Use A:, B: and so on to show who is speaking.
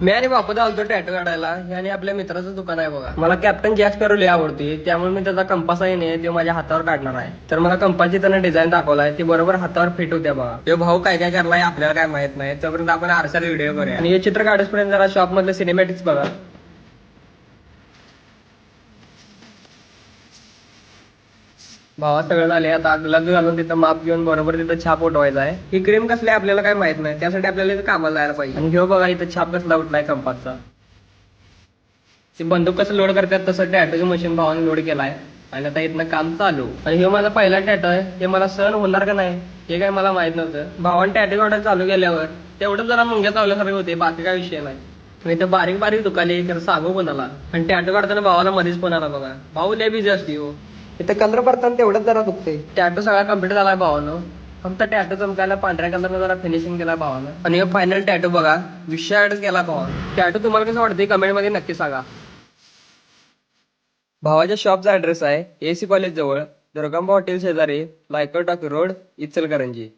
A: मी आणि बापू आलतो टॅटू काढायला. हे आणि आपल्या मित्राचं दुकान आहे बघा. मला कॅप्टन जॅक स्पॅरो लय आवडते, त्यामुळे मी त्याचा कंपास आहे नाही ते माझ्या हातावर काढणार आहे. तर मला कंपासची त्यानं डिझाईन दाखवलाय, ती बरोबर हातावर फिट होत्या बघा. ते भाऊ काय काय करलाय आपल्याला काय माहित नाही. तोपर्यंत आपण आरशाला व्हिडिओ करूया. आणि हे चित्र काढूपर्यंत जरा शॉप मधलं सिनेमॅटिक्स बघा. भावा सगळं झाले, आता ग्लव्स घालून तिथं माप घेऊन बरोबर तिथं छाप उठवायचा आहे. ही क्रीम कसली आपल्याला काय माहित नाही, त्यासाठी आपल्याला इथं कामाला जायला पाहिजे. आणि घेऊ बघा इथं छाप कसला उठलाय कंपासचा. ती बंदूक कसं लोड करतात तसं टॅटूचं मशीन भावाने लोड केलाय. आणि आता इथनं काम चालू. आणि हे माझा पहिला टॅटू आहे, हे मला सहन होणार का नाही हे काय मला माहित नव्हतं. भावाने टॅटू काढायला चालू केल्यावर तेवढं जरा मुंग्या चावल्यासारखे होते, बाकी काय विषय नाही. मी तर बारीक बारीक दुखाले तर सांगू कोणाला. आणि टॅटू काढताना भावाला मध्येच फोन आला बघा. भाऊ लय बिझी असते हो. इथं कलर भरताना तेवढंच जरा दुखते. टॅटू सगळा कम्प्लीट झालाय भावानं. फक्त टॅटू चमकायला पांढऱ्या कलरनं जरा फिनिशिंग केला भावानं. आणि फायनल टॅटू बघा, विषय केला भावानं. टॅटू तुम्हाला कसं वाटतं कमेंट मध्ये नक्की सांगा. भावाच्या शॉपचा ऍड्रेस आहे एसी कॉलेज जवळ, दुर्गांबा हॉटेल शेजारी, लायकर टाकी रोड, इचलकरंजी.